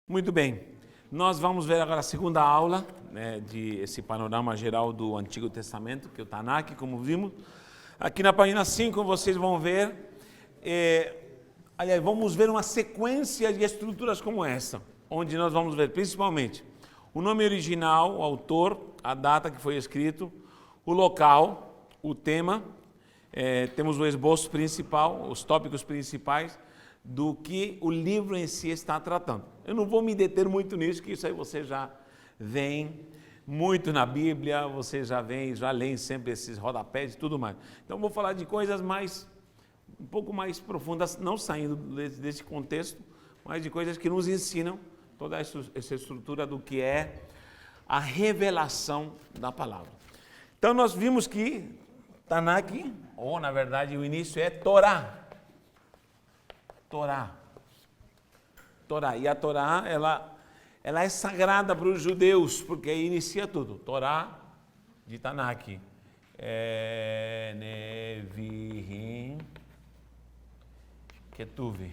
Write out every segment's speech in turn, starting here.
Muito bem, nós vamos ver agora a segunda aula, de esse panorama geral do Antigo Testamento, que é o Tanakh, como vimos. Aqui na página 5 vocês vão ver, vamos ver uma sequência de estruturas como essa, onde nós vamos ver principalmente o nome original, o autor, a data que foi escrito, o local, o tema, temos o esboço principal, os tópicos principais do que o livro em si está tratando. Eu não vou me deter muito nisso, que isso aí você já vem muito na Bíblia, você já leem sempre esses rodapés e tudo mais. Então vou falar de coisas um pouco mais profundas, não saindo desse contexto, mas de coisas que nos ensinam toda essa estrutura do que é a revelação da palavra. Então nós vimos que Tanakh, ou na verdade o início é Torá. E a Torá, ela é sagrada para os judeus, porque aí inicia tudo. Torá de Tanakh. Nevi'im, Ketuvim.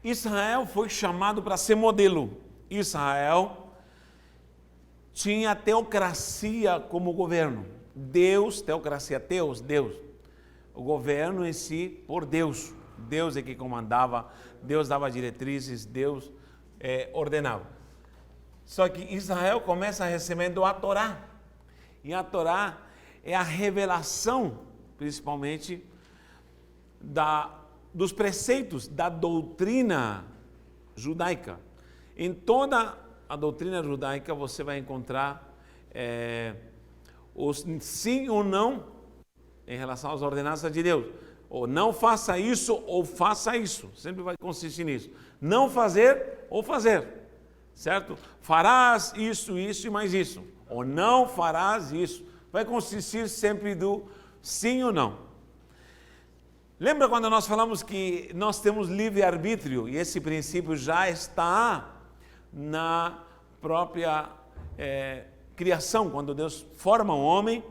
Israel foi chamado para ser modelo. Israel tinha teocracia como governo. Deus. O governo em si por Deus. Deus é que comandava, Deus dava diretrizes, Deus ordenava. Só que Israel começa recebendo a Torá. E a Torá é a revelação, principalmente, dos preceitos da doutrina judaica. Em toda a doutrina judaica você vai encontrar os sim ou não em relação às ordenanças de Deus. Ou não faça isso ou faça isso. Sempre vai consistir nisso. Não fazer ou fazer. Certo? Farás isso e mais isso. Ou não farás isso. Vai consistir sempre do sim ou não. Lembra quando nós falamos que nós temos livre-arbítrio e esse princípio já está na própria criação, quando Deus forma um homem,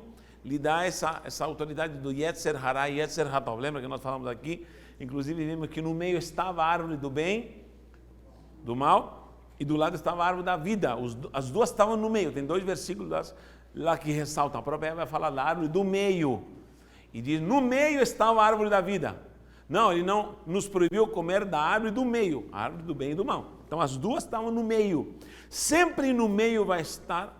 lhe dá essa autoridade do Yetzer Hará e Yetzer Hatov. Lembra que nós falamos aqui, inclusive vimos que no meio estava a árvore do bem, do mal, e do lado estava a árvore da vida. As duas estavam no meio, tem 2 versículos lá que ressaltam, a própria Eva vai falar da árvore do meio. E diz, no meio estava a árvore da vida. Não, ele não nos proibiu comer da árvore do meio, a árvore do bem e do mal. Então as duas estavam no meio. Sempre no meio vai estar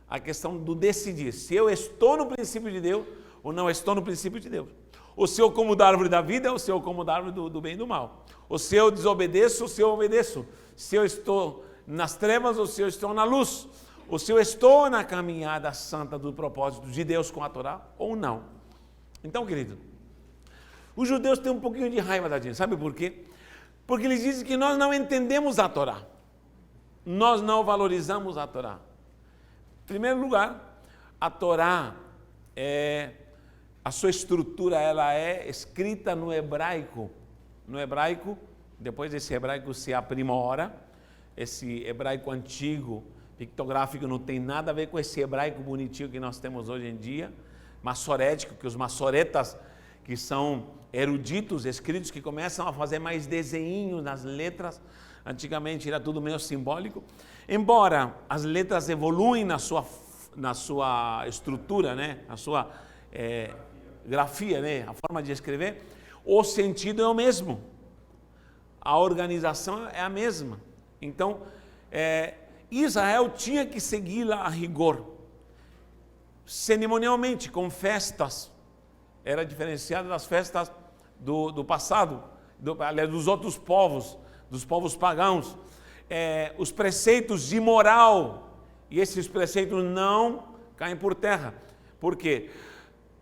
a questão do decidir. Se eu estou no princípio de Deus ou não estou no princípio de Deus. Ou se eu como da árvore da vida ou se eu como da árvore do bem e do mal. Ou se eu desobedeço ou se eu obedeço. Se eu estou nas trevas ou se eu estou na luz. Ou se eu estou na caminhada santa do propósito de Deus com a Torá ou não. Então, querido, os judeus têm um pouquinho de raiva da gente, sabe por quê? Porque eles dizem que nós não entendemos a Torá, nós não valorizamos a Torá. Em primeiro lugar, a Torá, a sua estrutura, ela é escrita no hebraico. No hebraico, depois esse hebraico se aprimora, esse hebraico antigo, pictográfico, não tem nada a ver com esse hebraico bonitinho que nós temos hoje em dia, massorético, que os massoretas, que são eruditos, escritos, que começam a fazer mais desenhinhos nas letras. Antigamente era tudo meio simbólico. Embora as letras evoluem na sua estrutura, na sua grafia, a forma de escrever, o sentido é o mesmo. A organização é a mesma. Então, Israel tinha que segui-la a rigor. Cerimonialmente, com festas, era diferenciado das festas do passado, dos outros povos, dos povos pagãos. Os preceitos de moral, e esses preceitos não caem por terra. Por quê?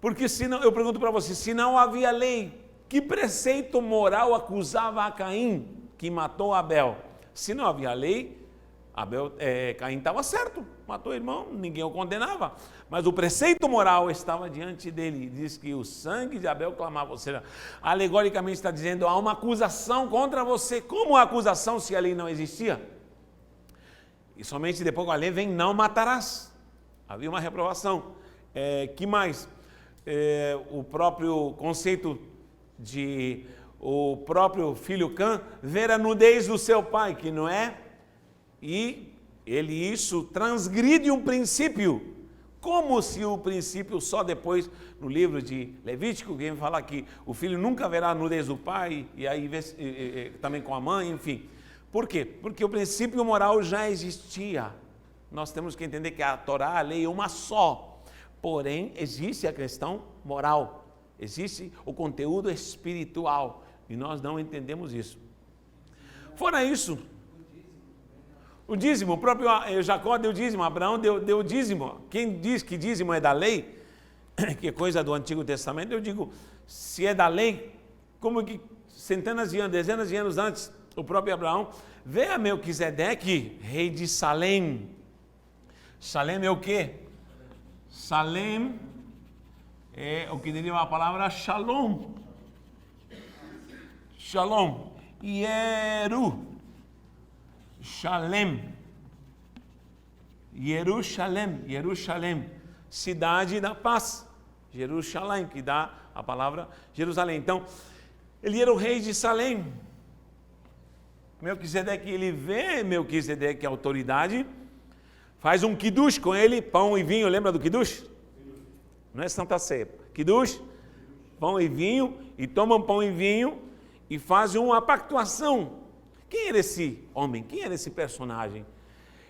Porque senão, eu pergunto para você, se não havia lei, que preceito moral acusava a Caim, que matou Abel? Se não havia lei, Caim estava certo, matou o irmão, ninguém o condenava, mas o preceito moral estava diante dele, diz que o sangue de Abel clamava, ou seja, alegoricamente está dizendo, há uma acusação contra você. Como a acusação se a lei não existia? E somente depois com a lei vem não matarás. Havia uma reprovação. Que mais? O próprio conceito de o próprio filho Cã ver a nudez do seu pai, que não é, e ele isso transgride um princípio, como se o princípio só depois, no livro de Levítico, que vem falar que o filho nunca verá a nudez do pai, e aí também com a mãe, enfim. Por quê? Porque o princípio moral já existia. Nós temos que entender que a Torá, a lei é uma só, porém existe a questão moral, existe o conteúdo espiritual, e nós não entendemos isso. Fora isso, o dízimo, o próprio Jacó deu dízimo, Abraão deu dízimo. Quem diz que dízimo é da lei, que é coisa do Antigo Testamento, eu digo, se é da lei, como que centenas de anos, dezenas de anos antes, o próprio Abraão vê a Melquisedeque, rei de Salém. Salém é o quê? Salém é o que deriva a palavra Shalom. Shalom. Jerusalém, cidade da paz. Jerusalém, que dá a palavra Jerusalém. Então, ele era o rei de Salém. Melquisedeque, ele vê Melquisedeque, a autoridade, faz um kiddush com ele, pão e vinho. Lembra do kiddush? Não é Santa Ceia. Kiddush, pão e vinho, e tomam pão e vinho e fazem uma pactuação. Quem era esse homem? Quem era esse personagem?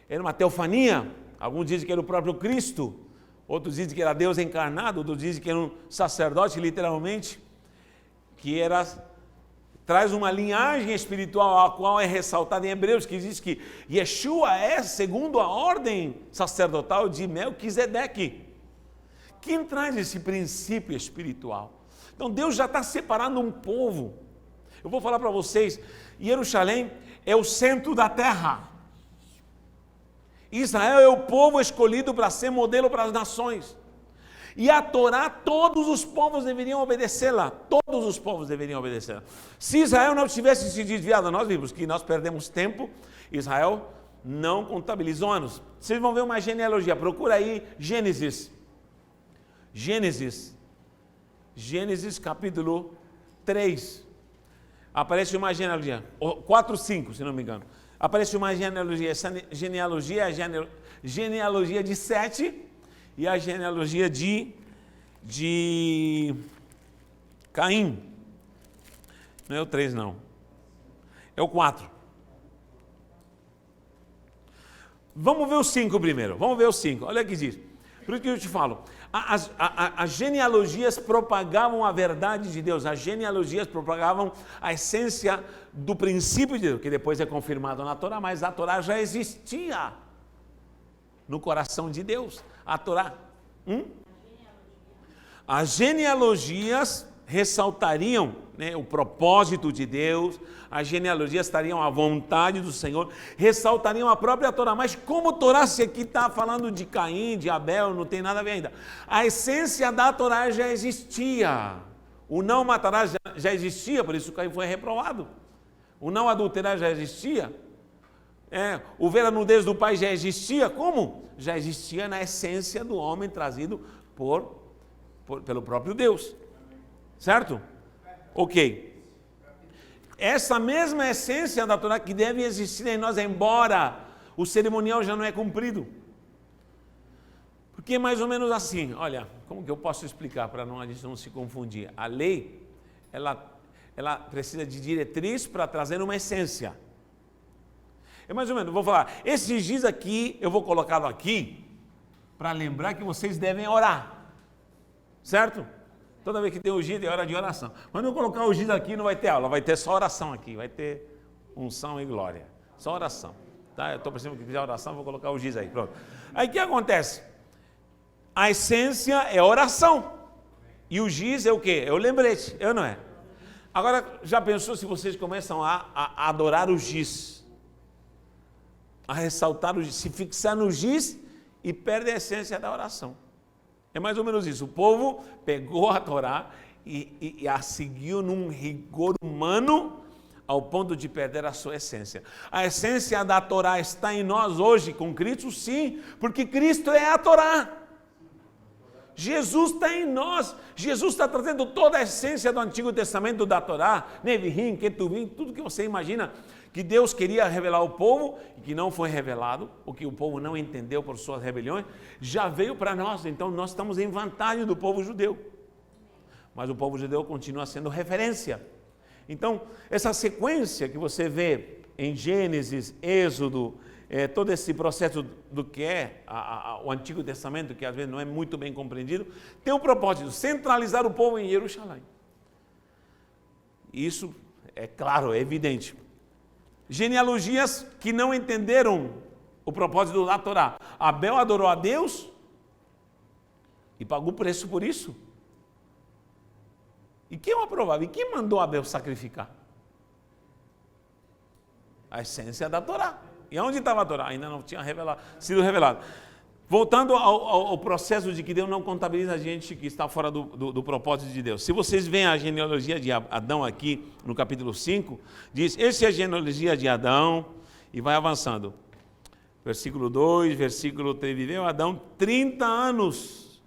Era uma teofania? Alguns dizem que era o próprio Cristo, outros dizem que era Deus encarnado, outros dizem que era um sacerdote, literalmente, que traz uma linhagem espiritual, a qual é ressaltada em Hebreus, que diz que Yeshua é segundo a ordem sacerdotal de Melquisedeque. Quem traz esse princípio espiritual? Então Deus já está separando um povo. Eu vou falar para vocês, Jerusalém é o centro da terra. Israel é o povo escolhido para ser modelo para as nações. E a Torá, todos os povos deveriam obedecê-la. Todos os povos deveriam obedecê-la. Se Israel não tivesse se desviado, nós vimos que nós perdemos tempo. Israel não contabilizou anos. Vocês vão ver uma genealogia. Procura aí Gênesis capítulo 3. Aparece uma genealogia. 4, 5, se não me engano. Aparece uma genealogia. Essa genealogia é a genealogia de Sete e a genealogia de Caim. Não é o 3, não. É o 4. Vamos ver o 5 primeiro. Vamos ver o 5. Olha o que diz. Por isso que eu te falo. As genealogias propagavam a verdade de Deus. As genealogias propagavam a essência do princípio de Deus, que depois é confirmado na Torá, mas a Torá já existia no coração de Deus. A Torá. As genealogias ressaltariam, né, o propósito de Deus, as genealogias estariam à vontade do Senhor, ressaltariam a própria Torá. Mas como Torá, se aqui está falando de Caim, de Abel, não tem nada a ver ainda. A essência da Torá já existia. O não matarás já existia, por isso Caim foi reprovado. O não adulterar já existia. O ver a nudez do pai já existia. Como? Já existia na essência do homem trazido pelo próprio Deus. Certo? Ok. Essa mesma essência da Torá que deve existir em nós, embora o cerimonial já não é cumprido. Porque é mais ou menos assim, olha, como que eu posso explicar para a gente não se confundir? A lei, ela precisa de diretriz para trazer uma essência. É mais ou menos, vou falar, esses dias aqui, eu vou colocá-lo aqui, para lembrar que vocês devem orar. Certo? Toda vez que tem o giz é hora de oração. Quando eu colocar o giz aqui, não vai ter aula, vai ter só oração aqui, vai ter unção e glória. Só oração. Tá? Eu estou pensando que fizer oração, vou colocar o giz aí. Pronto. Aí o que acontece? A essência é oração. E o giz é o quê? É o lembrete, eu não é? Agora, já pensou se vocês começam a adorar o giz? A ressaltar o giz, se fixar no giz e perde a essência da oração. É mais ou menos isso. O povo pegou a Torá e a seguiu num rigor humano, ao ponto de perder a sua essência. A essência da Torá está em nós hoje com Cristo, sim, porque Cristo é a Torá. Jesus está em nós. Jesus está trazendo toda a essência do Antigo Testamento da Torá, Neviim, Ketuvim, tudo que você imagina que Deus queria revelar ao povo e que não foi revelado, o que o povo não entendeu por suas rebeliões, já veio para nós. Então nós estamos em vantagem do povo judeu. Mas o povo judeu continua sendo referência. Então, essa sequência que você vê em Gênesis, Êxodo, todo esse processo do que é o Antigo Testamento, que às vezes não é muito bem compreendido, tem o propósito de centralizar o povo em Jerusalém. Isso é claro, é evidente. Genealogias que não entenderam o propósito da Torá. Abel adorou a Deus e pagou o preço por isso. E quem o aprovava? E quem mandou Abel sacrificar? A essência da Torá. E onde estava a Torá? Ainda não tinha sido revelado. Voltando ao processo de que Deus não contabiliza a gente que está fora do propósito de Deus. Se vocês veem a genealogia de Adão aqui no capítulo 5, diz, essa é a genealogia de Adão, e vai avançando. Versículo 2, versículo 3, viveu Adão 30 anos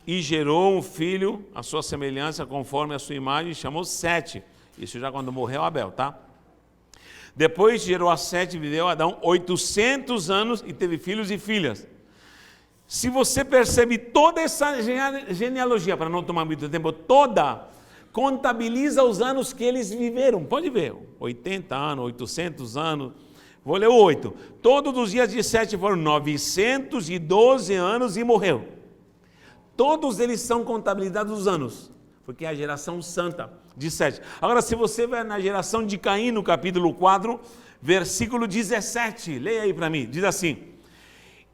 e gerou um filho, à sua semelhança, conforme a sua imagem, e chamou Sete. Isso já quando morreu Abel, tá? Depois gerou a Sete, viveu Adão 800 anos e teve filhos e filhas. Se você percebe toda essa genealogia, para não tomar muito tempo, toda contabiliza os anos que eles viveram. Pode ver, 80 anos, 800 anos, vou ler o 8. Todos os dias de Sete foram 912 anos e morreu. Todos eles são contabilizados os anos, porque é a geração santa de Sete. Agora, se você vai na geração de Caim, no capítulo 4, versículo 17, leia aí para mim, diz assim,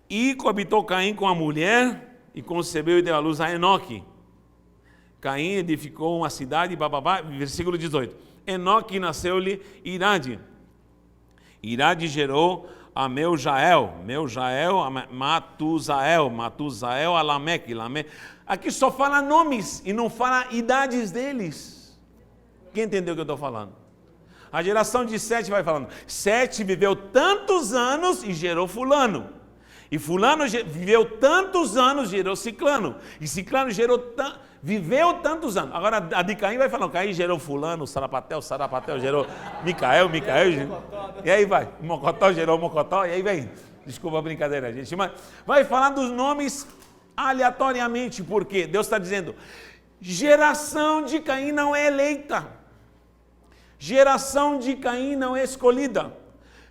e coabitou Caim com a mulher, e concebeu e deu à luz a Enoque. Caim edificou uma cidade, bababá, versículo 18, Enoque nasceu-lhe Irade. Irade gerou a Meujael a Matusael, Matusael a Lameque, Lameque. Aqui só fala nomes e não fala idades deles. Quem entendeu o que eu estou falando? A geração de Sete vai falando, Sete viveu tantos anos e gerou fulano. E fulano viveu tantos anos, gerou Ciclano. E Ciclano viveu tantos anos. Agora a de Caim vai falando, Caim gerou fulano, Sarapatel gerou Micael, e aí vai, Mocotó gerou Mocotó, e aí vem. Desculpa a brincadeira, gente, mas vai falar dos nomes aleatoriamente, porque Deus está dizendo, geração de Caim não é eleita. Geração de Caim não é escolhida.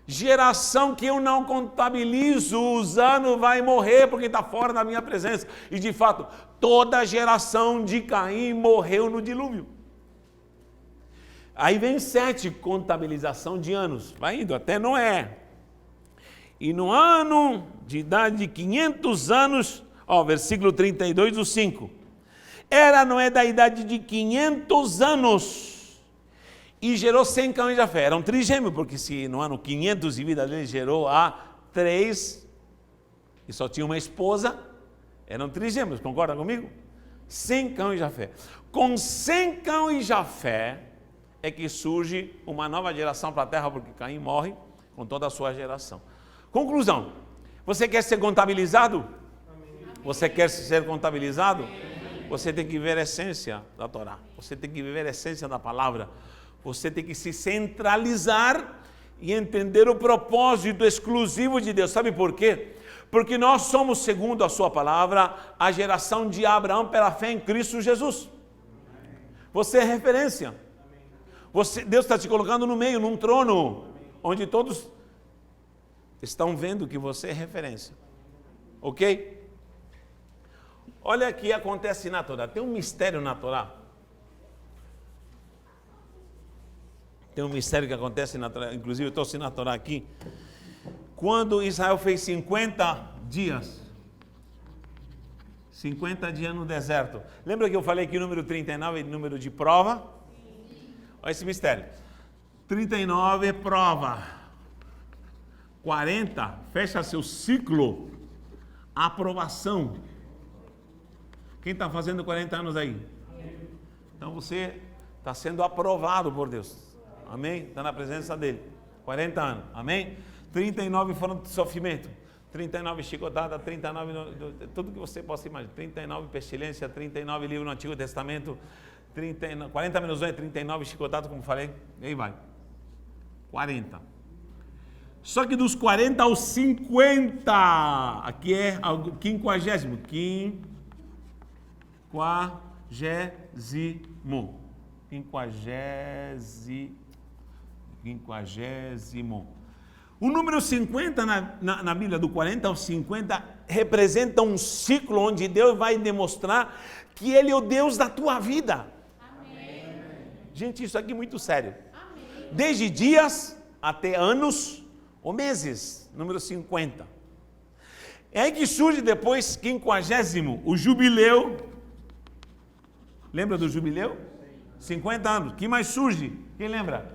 Geração que eu não contabilizo os anos vai morrer porque está fora da minha presença. E de fato, toda a geração de Caim morreu no dilúvio. Aí vem Sete, contabilização de anos. Vai indo até Noé. E no ano de idade de 500 anos, versículo 32 do 5. Era Noé da idade de 500 anos. E gerou Sem, Cão e Jafé. Era um trigêmeo, porque se no ano 500 de vida dele gerou a 3, e só tinha uma esposa, eram trigêmeos, concorda comigo? Sem, Cão e Jafé. Com Sem, Cão e Jafé é que surge uma nova geração para a terra, porque Caim morre com toda a sua geração. Conclusão, você quer ser contabilizado? Você quer ser contabilizado? Você tem que viver a essência da Torá. Você tem que viver a essência da palavra. Você tem que se centralizar e entender o propósito exclusivo de Deus. Sabe por quê? Porque nós somos, segundo a sua palavra, a geração de Abraão pela fé em Cristo Jesus. Você é referência. Deus está te colocando no meio, num trono, onde todos estão vendo que você é referência. Ok? Olha o que acontece na Torá. Tem um mistério na Torá. Tem um mistério que acontece na Torá, inclusive eu estou assinando a Torá aqui. Quando Israel fez 50 dias no deserto. Lembra que eu falei que o número 39 é número de prova? Olha esse mistério. 39 é prova. 40, fecha seu ciclo. Aprovação. Quem está fazendo 40 anos aí? Então você Está sendo aprovado por Deus. Amém? Está na presença dele. 40 anos. Amém? 39 foram de sofrimento. 39 chicotadas, 39, tudo que você possa imaginar. 39 pestilência, 39 livros no Antigo Testamento, 40 menos 1 é 39 chicotadas, como falei. E aí vai. 40. Só que dos 40 aos 50, aqui é o 50º. 50º. O número 50 na Bíblia, do 40 ao 50, representa um ciclo onde Deus vai demonstrar que Ele é o Deus da tua vida. Amém. Gente, isso aqui é muito sério. Amém. Desde dias até anos ou meses, número 50. É aí que surge depois, 50º, o jubileu. Lembra do jubileu? 50 anos. O que mais surge? Quem lembra?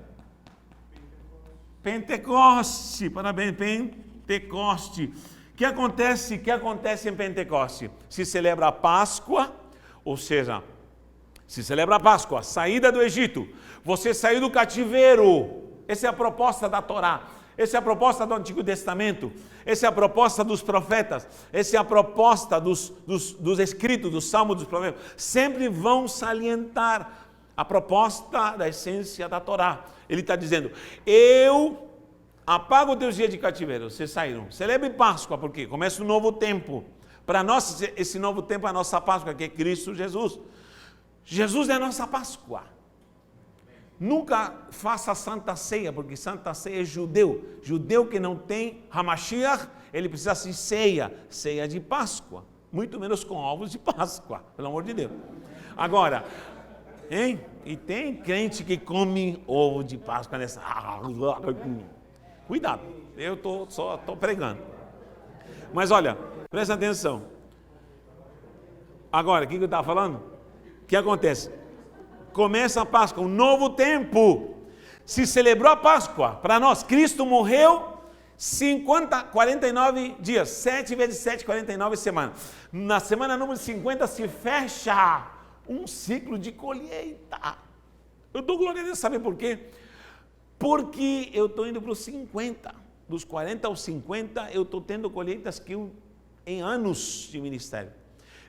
Pentecoste, parabéns, Pentecoste. O que acontece em Pentecoste? Se celebra a Páscoa, ou seja, se celebra a Páscoa, saída do Egito. Você saiu do cativeiro. Essa é a proposta da Torá. Essa é a proposta do Antigo Testamento. Essa é a proposta dos profetas. Essa é a proposta dos escritos, dos salmos, dos profetas. Sempre vão salientar a proposta da essência da Torá. Ele está dizendo, eu apago o teu dia de cativeiro, vocês saíram. Celebre Páscoa, porque começa um novo tempo. Para nós, esse novo tempo é a nossa Páscoa, que é Cristo Jesus. Jesus é a nossa Páscoa. Nunca faça Santa Ceia, porque Santa Ceia é judeu. Judeu que não tem Hamashiach, ele precisa de ceia de Páscoa. Muito menos com ovos de Páscoa, pelo amor de Deus. Agora, hein? E tem crente que come ovo de Páscoa nessa. Cuidado, eu só estou pregando. Mas olha, presta atenção. Agora, o que eu estava falando? O que acontece? Começa a Páscoa, um novo tempo. Se celebrou a Páscoa. Para nós, Cristo morreu 49 dias. 7 vezes 7, 49 semanas. Na semana número 50 se fecha um ciclo de colheita. Eu dou glória a Deus, sabe por quê? Porque eu estou indo para os 50. Dos 40 aos 50, eu estou tendo colheitas em anos de ministério.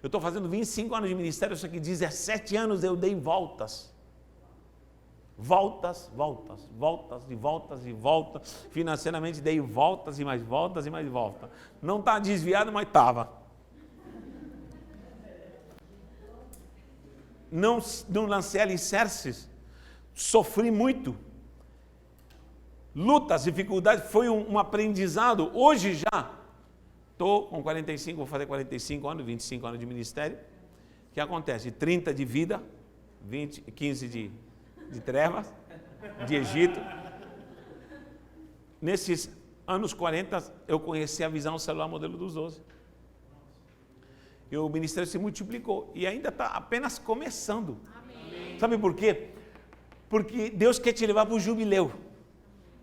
Eu estou fazendo 25 anos de ministério, só que 17 anos eu dei voltas. Voltas. Financeiramente dei voltas e mais voltas e mais voltas. Não está desviado, mas estava. Não lancei alicerces. Sofri muito. Lutas, dificuldades, foi um aprendizado. Hoje já, estou com 45, vou fazer 45 anos, 25 anos de ministério. O que acontece? 30 de vida, 15 de trevas, de Egito. Nesses anos 40, eu conheci a visão celular modelo dos 12. E o ministério se multiplicou e ainda está apenas começando. Amém. Sabe por quê? Porque Deus quer te levar para o jubileu.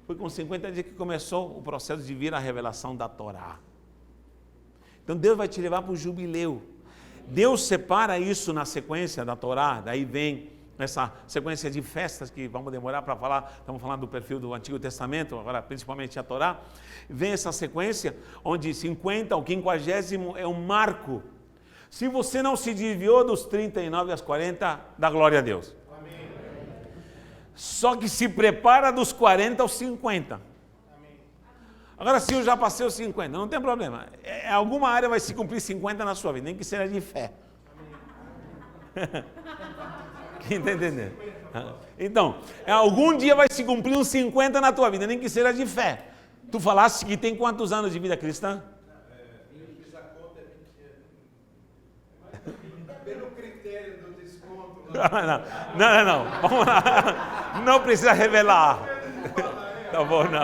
Foi com 50 dias que começou o processo de vir a revelação da Torá. Então Deus vai te levar para o jubileu. Deus separa isso na sequência da Torá, daí vem essa sequência de festas que vamos demorar para falar, estamos falando do perfil do Antigo Testamento, agora principalmente a Torá. Vem essa sequência onde 50 ao 50º é um marco. Se você não se desviou dos 39 aos 40, dá glória a Deus. Amém. Só que se prepara dos 40 aos 50. Amém. Agora, se eu já passei os 50, não tem problema. Alguma área vai se cumprir 50 na sua vida, nem que seja de fé. Quem está entendendo? Então, algum dia vai se cumprir uns 50 na tua vida, nem que seja de fé. Tu falaste que tem quantos anos de vida cristã? Não. Vamos lá. Não precisa revelar. Tá bom, não.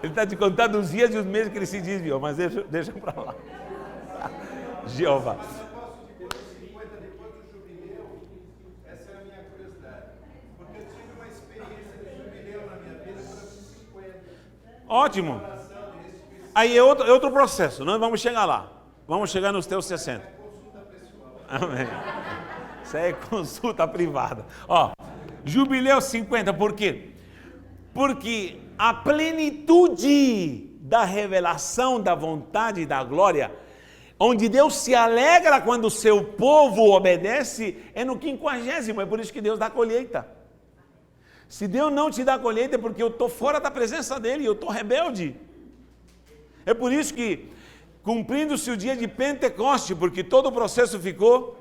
Ele está te contando os dias e os meses que ele se desviou, mas deixa para lá. Jeová. Ótimo. Aí é outro processo, nós vamos chegar lá. Vamos chegar nos teus 60. Amém. Isso aí é consulta privada. Ó, Jubileu 50, por quê? Porque a plenitude da revelação da vontade e da glória, onde Deus se alegra quando o seu povo obedece, é no 50º, é por isso que Deus dá colheita. Se Deus não te dá colheita é porque eu estou fora da presença dele, eu estou rebelde. É por isso que, cumprindo-se o dia de Pentecoste, porque todo o processo ficou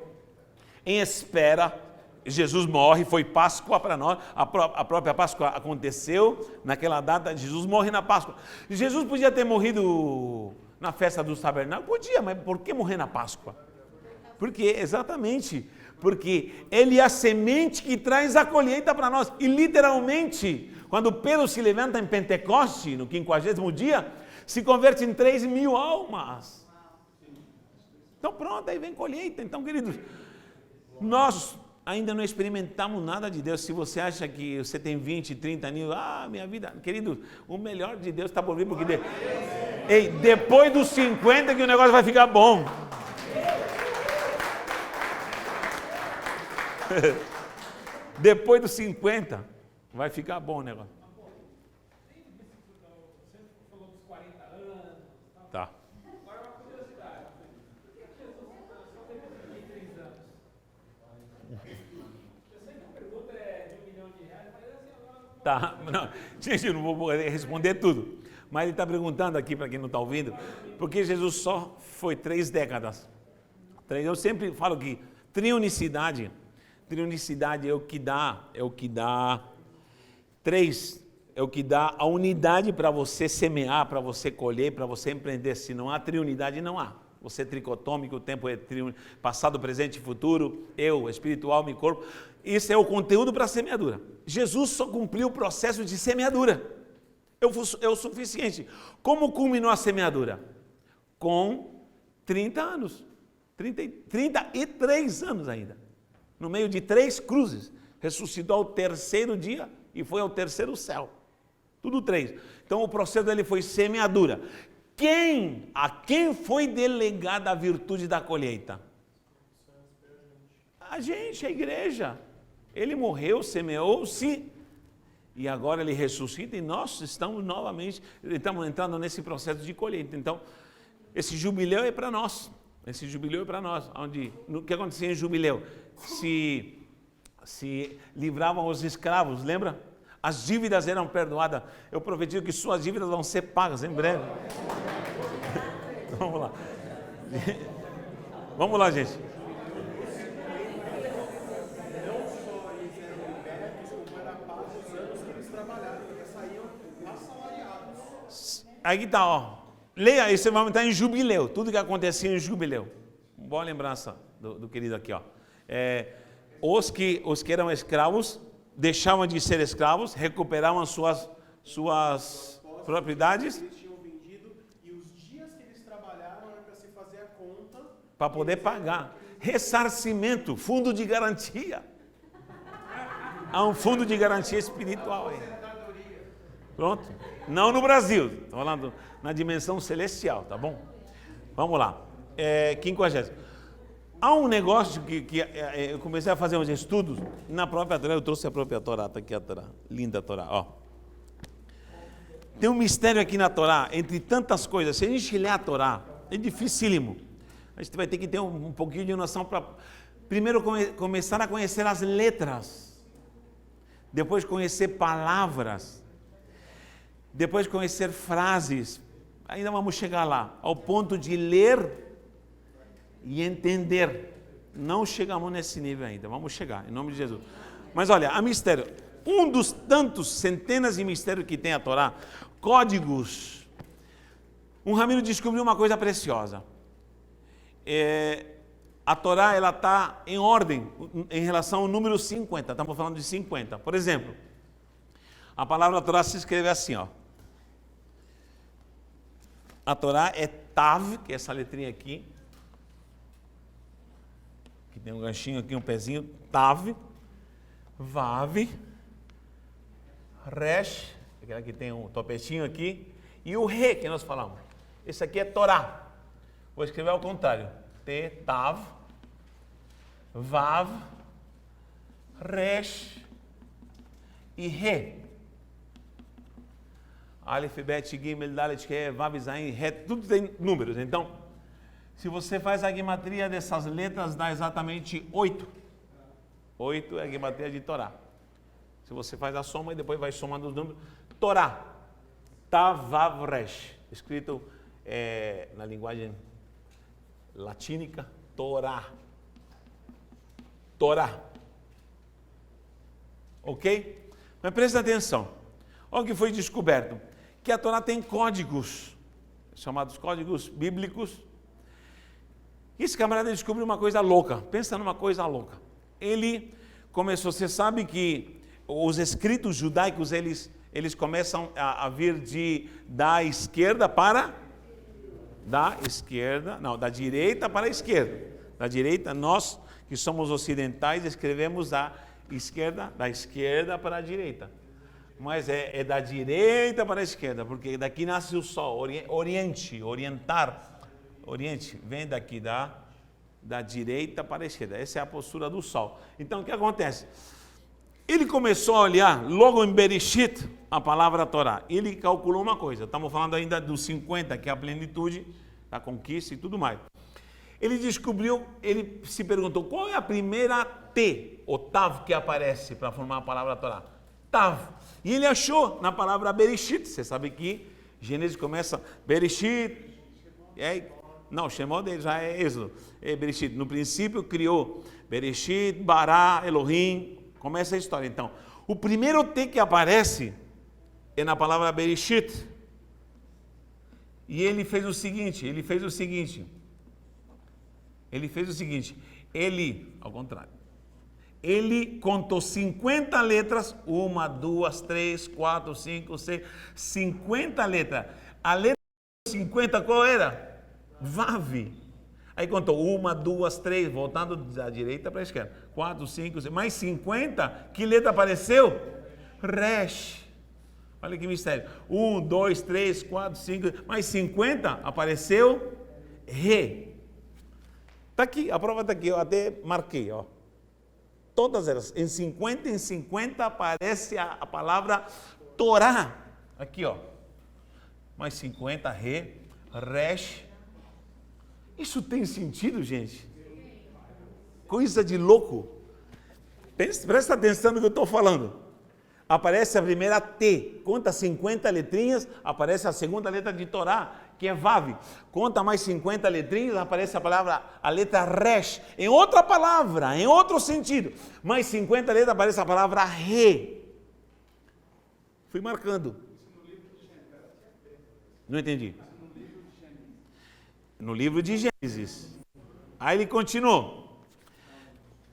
em espera, Jesus morre, foi Páscoa para nós, a própria Páscoa aconteceu naquela data, Jesus morre na Páscoa. Jesus podia ter morrido na festa dos tabernáculos? Podia, mas por que morrer na Páscoa? Porque ele é a semente que traz a colheita para nós. E literalmente, quando Pedro se levanta em Pentecoste, no 50º dia, se converte em 3.000 almas. Então pronto, aí vem colheita. Então, queridos, nós ainda não experimentamos nada de Deus. Se você acha que você tem 20, 30 anos, minha vida, querido, o melhor de Deus está por vir, porque depois dos 50 que o negócio vai ficar bom. Depois dos 50 vai ficar bom o negócio. Você falou dos 40 anos. Tá. Agora uma curiosidade. Por que Jesus só teve 33 anos? Eu sei que a pergunta é de R$1 milhão, mas assim, agora... Tá, não, gente, eu não vou poder responder tudo, mas ele está perguntando aqui, para quem não está ouvindo, porque Jesus só foi 3 décadas. Eu sempre falo que triunicidade é o que dá a unidade para você semear, para você colher, para você empreender. Se não há triunidade, não há. Você é tricotômico, o tempo é passado, presente e futuro, eu, espírito, alma e corpo. Isso é o conteúdo para a semeadura. Jesus só cumpriu o processo de semeadura. É o suficiente. Como culminou a semeadura? Com 30 anos. 33 anos ainda. No meio de 3 cruzes. Ressuscitou ao 3º dia e foi ao 3º céu. Tudo 3. Então o processo dele foi semeadura. A quem foi delegada a virtude da colheita? A gente, a igreja. Ele morreu, semeou-se, e agora ele ressuscita, e nós estamos entrando nesse processo de colheita. Então, esse jubileu é para nós. O que acontecia em jubileu? Se livravam os escravos, lembra? As dívidas eram perdoadas. Eu profetizo que suas dívidas vão ser pagas em breve. Vamos lá. Vamos lá, gente. Aqui está, ó. Leia aí, você vai entrar em jubileu. Tudo que acontecia em jubileu. Boa lembrança do querido aqui, ó. Os que eram escravos deixavam de ser escravos, recuperavam suas propriedades. Eles tinham vendido e os dias que eles trabalharam era para se fazer a conta. Para poder pagar. Ressarcimento, fundo de garantia. Há um fundo de garantia espiritual aí. Pronto? Não no Brasil, estou falando na dimensão celestial, tá bom? Vamos lá. 50. Há um negócio que eu comecei a fazer uns estudos na própria Torá. Eu trouxe a própria Torá, está aqui a Torá, linda Torá, ó. Tem um mistério aqui na Torá, entre tantas coisas. Se a gente ler a Torá, é dificílimo. A gente vai ter que ter um pouquinho de noção para primeiro começar a conhecer as letras, depois conhecer palavras, depois conhecer frases. Ainda vamos chegar lá, ao ponto de ler e entender. Não chegamos nesse nível ainda, vamos chegar, em nome de Jesus. Mas olha, há mistério. Um dos tantos, centenas de mistérios que tem a Torá, códigos. Um rabino descobriu uma coisa preciosa. A Torá, ela está em ordem em relação ao número 50. Estamos falando de 50. Por exemplo, a palavra Torá se escreve assim, ó. A Torá é Tav, que é essa letrinha aqui, que tem um ganchinho aqui, um pezinho, Tav, Vav, Resh, aquela que tem um topetinho aqui, e o Re, que nós falamos. Esse aqui é Torá. Vou escrever ao contrário. T, Tav, Vav, Resh e Re. Aleph, Bet, Gimel, Dalet, He, Vav, Zayin, He, tudo tem números. Então, se você faz a gematria dessas letras, dá exatamente 8. 8 é a gematria de Torá. Se você faz a soma e depois vai somando os números. Torá. Tav, Vav, Resh. Escrito na linguagem latínica, Torá. Torá. Ok? Mas presta atenção. Olha o que foi descoberto. Que a Torá tem códigos, chamados códigos bíblicos. Esse camarada descobriu uma coisa louca. Pensa numa coisa louca. Ele começou, você sabe que os escritos judaicos, eles começam a vir da esquerda para... Da direita para a esquerda. Da direita, nós que somos ocidentais, escrevemos da esquerda para a direita. Mas é da direita para a esquerda, porque daqui nasce o sol, oriente, vem daqui da direita para a esquerda. Essa é a postura do sol. Então, o que acontece? Ele começou a olhar, logo em Bereshit, a palavra Torá. Ele calculou uma coisa, estamos falando ainda dos 50, que é a plenitude da conquista e tudo mais. Ele descobriu, ele se perguntou, qual é a primeira T, ou Tav, que aparece para formar a palavra Torá? Tav. E ele achou na palavra Bereshit. Você sabe que Gênesis começa Bereshit. Não, Shemot dele já é Êxodo. Bereshit. No princípio criou Bereshit, Bará, Elohim. Começa a história. Então, o primeiro T que aparece é na palavra Bereshit. E ele fez o seguinte, ao contrário, ele contou 50 letras, 1, 2, 3, 4, 5, 6, 50 letras. A letra 50 qual era? Vav. Aí contou 1, 2, 3, voltando da direita para a esquerda. 4, 5, 6, mais 50, que letra apareceu? Resh. Olha que mistério. 1, 2, 3, 4, 5, mais 50, apareceu Re. Está aqui, a prova está aqui, eu até marquei, ó. Todas elas, em 50 aparece a palavra Torá. Aqui, ó. Mais 50, Re, Resh. Isso tem sentido, gente? Coisa de louco. Presta atenção no que eu estou falando. Aparece a primeira T. Conta 50 letrinhas, aparece a segunda letra de Torá, que é Vav. Conta mais 50 letrinhas, aparece a letra Resh. Em outra palavra, em outro sentido. Mais 50 letras, aparece a palavra Re. Fui marcando. Não entendi. No livro de Gênesis. Aí ele continuou.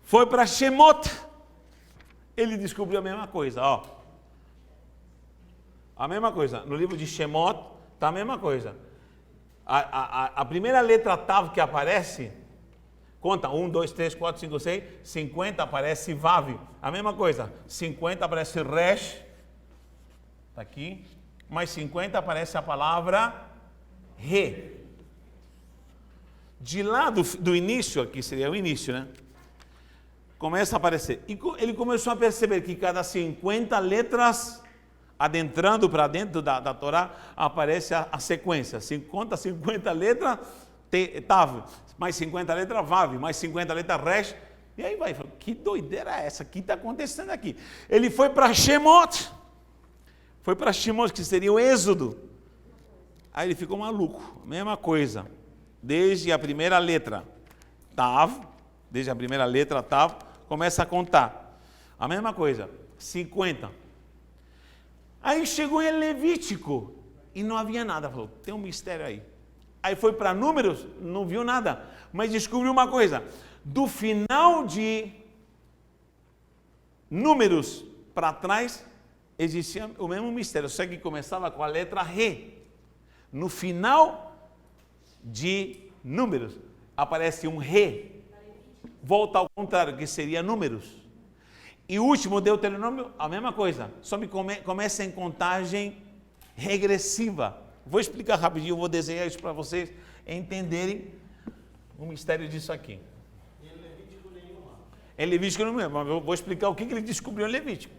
Foi para Shemot. Ele descobriu a mesma coisa, ó. A mesma coisa. No livro de Shemot, está a mesma coisa. A primeira letra Tav que aparece, conta 1, 2, 3, 4, 5, 6, 50 aparece Vav. A mesma coisa. 50 aparece Resh. Está aqui. Mais 50 aparece a palavra Re. De lá do início, aqui seria o início, né? Começa a aparecer. E ele começou a perceber que cada 50 letras, adentrando para dentro da Torá, aparece a sequência. Conta 50 letras, Tav. Mais 50 letras, Vav. Mais 50 letras, Resh. E aí vai. Que doideira é essa? O que está acontecendo aqui? Ele foi para Shemot. Foi para Shemot, que seria o Êxodo. Aí ele ficou maluco. Mesma coisa. Desde a primeira letra, Tav. Desde a primeira letra, Tav. Começa a contar. A mesma coisa. 50. Aí chegou em Levítico. E não havia nada. Falou, tem um mistério aí. Aí foi para Números, não viu nada. Mas descobriu uma coisa. Do final de Números para trás, existia o mesmo mistério. Só que começava com a letra Re. No final de Números, aparece um Re. Volta ao contrário, que seria Números. E o último, Deuteronômio, a mesma coisa. Só me começa em contagem regressiva. Vou explicar rapidinho, vou desenhar isso para vocês entenderem o mistério disso aqui. Em Levítico não é, mas eu vou explicar o que ele descobriu em Levítico.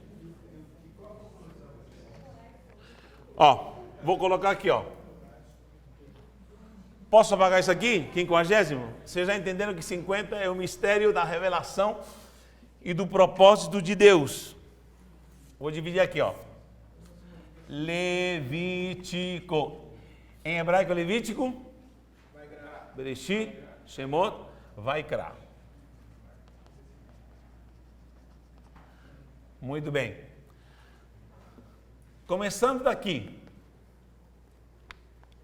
Ó, vou colocar aqui, ó. Posso apagar isso aqui? 50? Vocês já entenderam que 50 é o mistério da revelação e do propósito de Deus. Vou dividir aqui, ó. Levítico. Em hebraico, Levítico? Bereshit, Shemot, Vaikra. Muito bem. Começando daqui.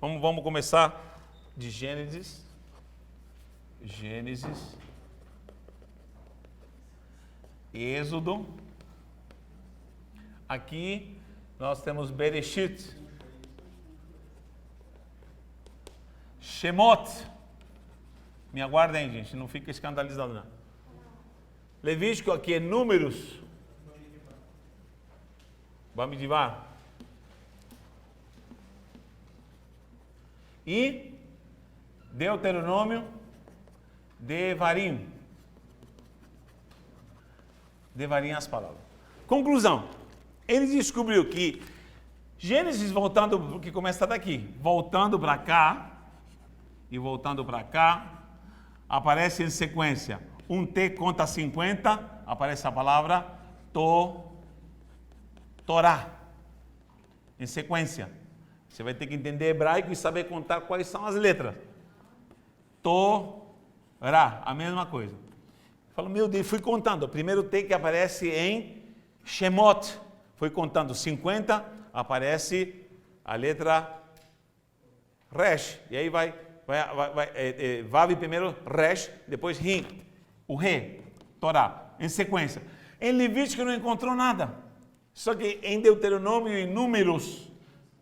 Vamos começar de Gênesis. Êxodo. Aqui nós temos Bereshit. Shemot. Me aguardem, gente, não fica escandalizado, não. Levítico aqui é Números. Bamidivá. E Deuteronômio, Devarim. Devarim as palavras. Conclusão. Ele descobriu que Gênesis, voltando, porque começa daqui, voltando para cá e voltando para cá, aparece em sequência. Um T conta 50, aparece a palavra Torá. Em sequência. Você vai ter que entender hebraico e saber contar quais são as letras. Torá, a mesma coisa. Falo, meu Deus, fui contando. O primeiro T que aparece em Shemot. Fui contando 50, aparece a letra Resh. E aí vai Vav primeiro, Resh, depois Rim. O Re, Torá, em sequência. Em Levítico não encontrou nada. Só que em Deuteronômio e Números,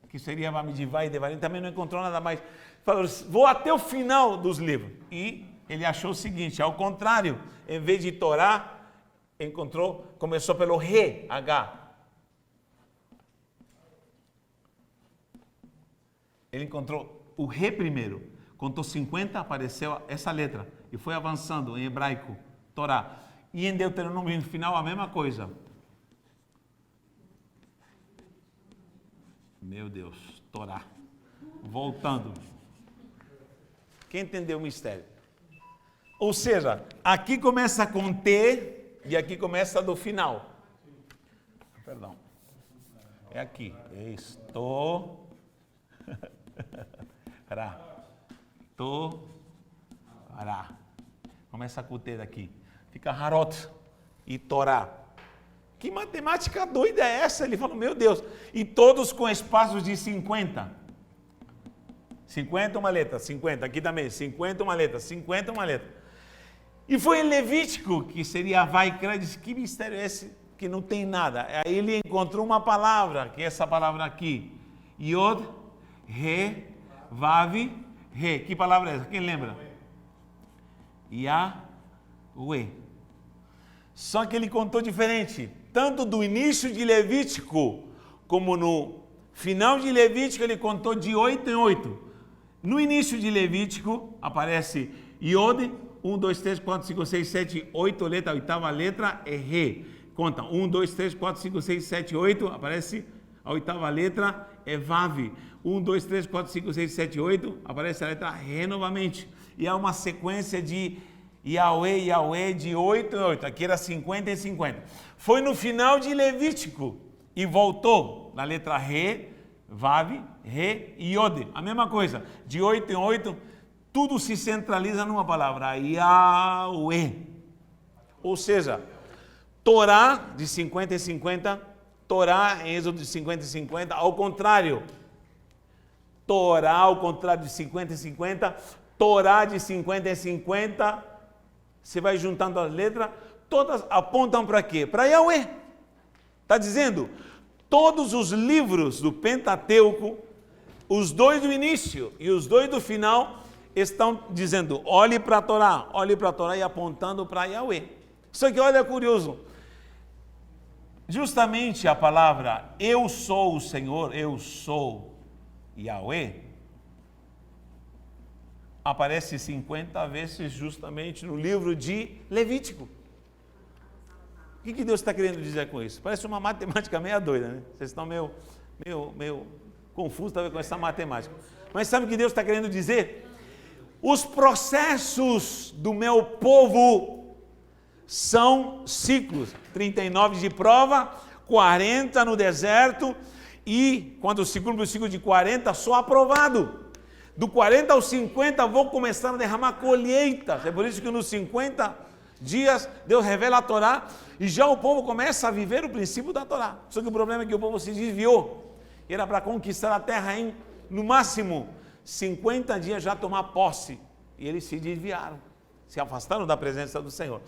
que seria Bamidivá e Devarim, também não encontrou nada mais. Falou, vou até o final dos livros. E ele achou o seguinte, ao contrário, em vez de Torá, começou pelo Re, H. Ele encontrou o Re primeiro, contou 50, apareceu essa letra, e foi avançando em hebraico, Torá. E em Deuteronômio, no final, a mesma coisa. Meu Deus, Torá. Voltando. Quem entendeu o mistério? Ou seja, aqui começa com T e aqui começa do final. Perdão. É aqui. Estou. Torá. Começa com o T daqui. Fica Harot e Torá. Que matemática doida é essa? Ele falou, meu Deus. E todos com espaços de 50. 50 uma letra, 50. Aqui também, 50 uma letra, 50 uma letra. E foi em Levítico, que seria Vaikra, disse, que mistério é esse que não tem nada? Aí ele encontrou uma palavra, que é essa palavra aqui. Yod, Re, Vav, Re. Que palavra é essa? Quem lembra? Yahweh. Só que ele contou diferente. Tanto do início de Levítico, como no final de Levítico, ele contou de 8 em 8. No início de Levítico, aparece Yod, 1, 2, 3, 4, 5, 6, 7, 8 letras, a oitava letra é Re. Conta, 1, 2, 3, 4, 5, 6, 7, 8, aparece a oitava letra é Vav. 1, 2, 3, 4, 5, 6, 7, 8, aparece a letra Re novamente. E há uma sequência de Yahweh, de 8 em 8. Aqui era 50 em 50. Foi no final de Levítico e voltou na letra Re, Vav, Re e Yod. A mesma coisa, de 8 em 8, tudo se centraliza numa palavra, Yahweh. Ou seja, Torá de 50 em 50, Torá em Êxodo de 50 em 50, ao contrário. Torá ao contrário de 50 em 50, Torá de 50 em 50, você vai juntando as letras, todas apontam para quê? Para Yahweh. Está dizendo, todos os livros do Pentateuco, os dois do início e os dois do final, estão dizendo, olhe para a Torá e apontando para Yahweh. Só que olha curioso, justamente a palavra eu sou o Senhor, eu sou Yahweh, aparece 50 vezes justamente no livro de Levítico. O que Deus está querendo dizer com isso? Parece uma matemática meio doida, né? Vocês estão meio confusos talvez com essa matemática. Mas sabe o que Deus está querendo dizer? Os processos do meu povo são ciclos. 39 de prova, 40 no deserto e quando o ciclo de 40 sou aprovado. Do 40 aos 50 vou começar a derramar colheitas. É por isso que nos 50 dias Deus revela a Torá e já o povo começa a viver o princípio da Torá. Só que o problema é que o povo se desviou. Era para conquistar a terra em, no máximo, 50 dias já tomar posse. E eles se desviaram, se afastaram da presença do Senhor.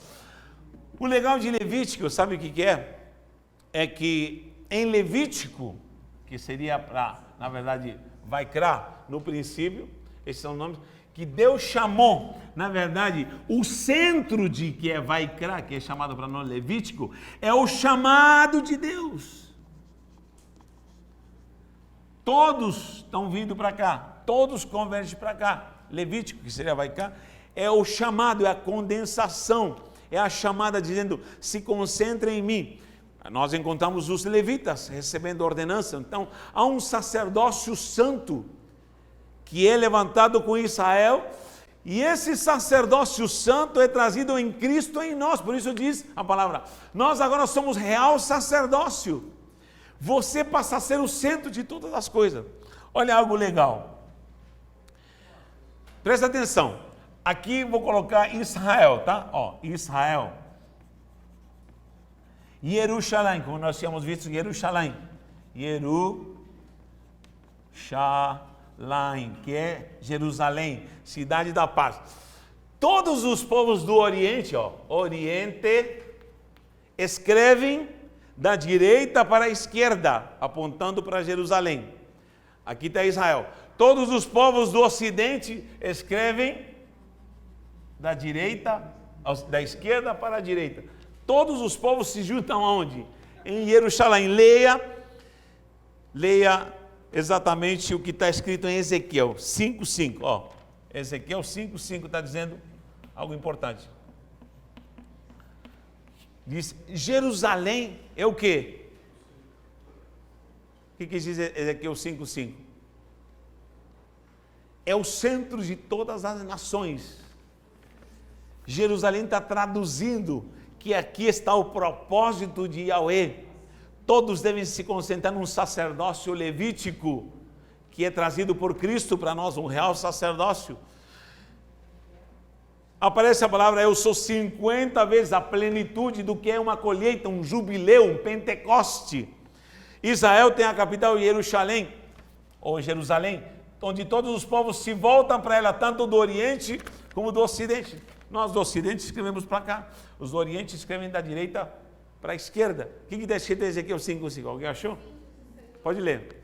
O legal de Levítico, sabe o que é? É que em Levítico, que seria para, na verdade, Vaikra, no princípio, esses são os nomes que Deus chamou, na verdade, o centro de que é Vaikra, que é chamado para nós Levítico, é o chamado de Deus. Todos estão vindo para cá, todos convergem para cá. Levítico, que seria Vaikra, é o chamado, é a condensação, é a chamada dizendo, se concentrem em mim. Nós encontramos os levitas recebendo ordenança, então há um sacerdócio santo que é levantado com Israel, e esse sacerdócio santo é trazido em Cristo em nós, por isso diz a palavra, nós agora somos real sacerdócio, você passa a ser o centro de todas as coisas. Olha algo legal, presta atenção, aqui vou colocar Israel, tá? Ó, Israel, Jerusalém, como nós tínhamos visto, Jerusalém, que é Jerusalém, cidade da paz. Todos os povos do Oriente, Oriente, escrevem da direita para a esquerda, apontando para Jerusalém. Aqui está Israel. Todos os povos do Ocidente escrevem da direita, da esquerda para a direita. Todos os povos se juntam aonde? Em Jerusalém. Leia exatamente o que está escrito em Ezequiel 5:5. Ezequiel 5:5 está dizendo algo importante. Diz, Jerusalém é o quê? O que diz Ezequiel 5:5? É o centro de todas as nações. Jerusalém está traduzindo que aqui está o propósito de Yahweh. Todos devem se concentrar num sacerdócio levítico, que é trazido por Cristo para nós, um real sacerdócio. Aparece a palavra, eu sou 50 vezes a plenitude do que é uma colheita, um jubileu, um Pentecoste. Israel tem a capital Jerusalém, ou Jerusalém, onde todos os povos se voltam para ela, tanto do Oriente como do Ocidente. Nós do Ocidente escrevemos para cá, os do Oriente escrevem da direita para a esquerda. O que está escrito em Ezequiel 5:5? Alguém achou? Pode ler.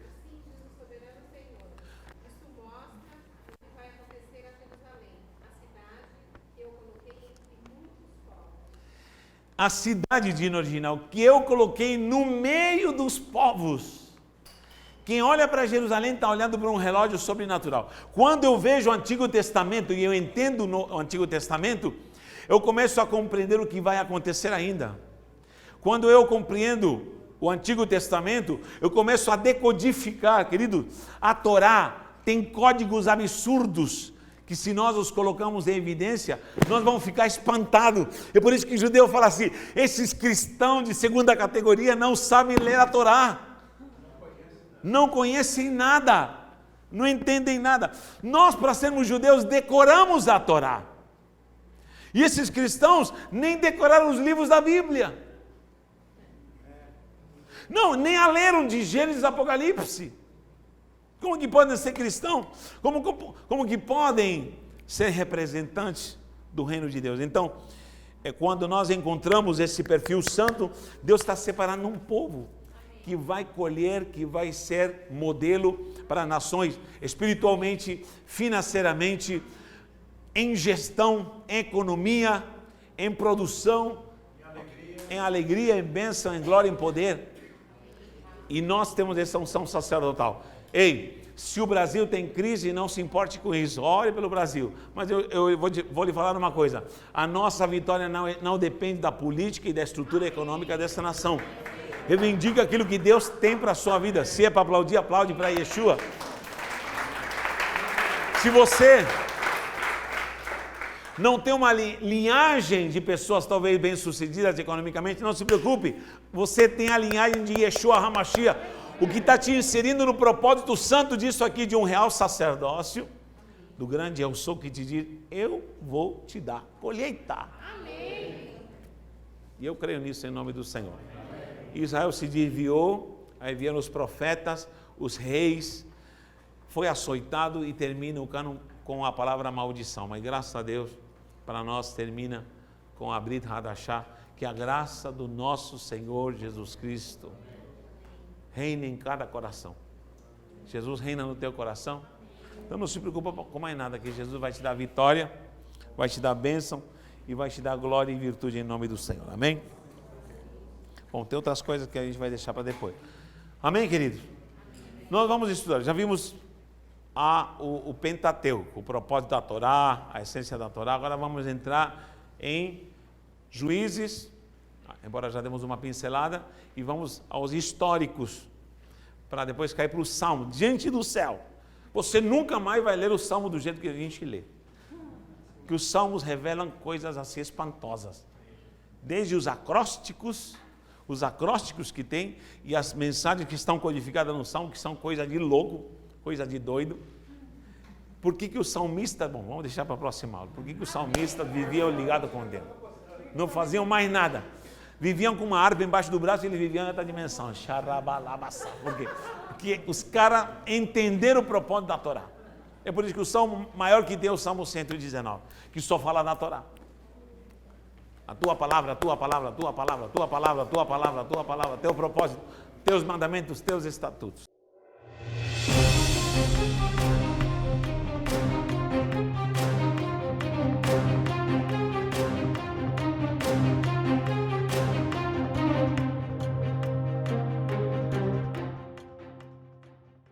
A cidade de original que eu coloquei no meio dos povos. Quem olha para Jerusalém está olhando para um relógio sobrenatural. Quando eu vejo o Antigo Testamento e eu entendo o Antigo Testamento, eu começo a compreender o que vai acontecer ainda. Quando eu compreendo o Antigo Testamento, eu começo a decodificar, querido, a Torá tem códigos absurdos que se nós os colocamos em evidência, nós vamos ficar espantados. É por isso que o judeu fala assim, esses cristãos de segunda categoria não sabem ler a Torá. Não conhecem nada, não entendem nada. Nós, para sermos judeus, decoramos a Torá. E esses cristãos nem decoraram os livros da Bíblia. Não, nem a leram de Gênesis e Apocalipse. Como que podem ser cristãos? Como que podem ser representantes do reino de Deus? Então, quando nós encontramos esse perfil santo, Deus está separando um povo que vai colher, que vai ser modelo para nações, espiritualmente, financeiramente, em gestão, em economia, em produção, em alegria, em bênção, em glória, em poder. E nós temos essa unção sacerdotal. Ei, se o Brasil tem crise, não se importe com isso, ore pelo Brasil. Mas eu vou lhe falar uma coisa, a nossa vitória não depende da política e da estrutura econômica dessa nação. Reivindica aquilo que Deus tem para a sua vida. Se é para aplaudir, aplaude para Yeshua. Se você não tem uma linhagem de pessoas talvez bem-sucedidas economicamente, não se preocupe. Você tem a linhagem de Yeshua HaMashiach, o que está te inserindo no propósito santo disso aqui, de um real sacerdócio, do grande eu sou que te diz, eu vou te dar colheita. Amém. E eu creio nisso em nome do Senhor. Israel se desviou, aí vieram os profetas, os reis, foi açoitado e termina o cano com a palavra maldição. Mas graças a Deus, para nós termina com a Brit Hadashah, que a graça do nosso Senhor Jesus Cristo reina em cada coração. Jesus reina no teu coração. Então não se preocupa com mais nada, que Jesus vai te dar vitória, vai te dar bênção e vai te dar glória e virtude em nome do Senhor. Amém? Bom, tem outras coisas que a gente vai deixar para depois. Amém, queridos? Nós vamos estudar. Já vimos o Pentateuco, o propósito da Torá, a essência da Torá. Agora vamos entrar em Juízes, embora já demos uma pincelada, e vamos aos históricos, para depois cair para o Salmo, diante do céu. Você nunca mais vai ler o Salmo do jeito que a gente lê. Que os Salmos revelam coisas assim espantosas. Desde os acrósticos que tem, e as mensagens que estão codificadas no Salmo, que são coisa de louco, coisa de doido. Por que o salmista, bom, vamos deixar para a próxima aula, por que o salmista vivia ligado com Deus? Não faziam mais nada. Viviam com uma harpa embaixo do braço e eles viviam em outra dimensão. Por quê? Porque os caras entenderam o propósito da Torá. É por isso que o salmo maior que tem é o Salmo 119, que só fala da Torá. A tua palavra, a tua palavra, a tua palavra, a tua palavra, a tua palavra, a tua palavra, teu propósito, teus mandamentos, teus estatutos.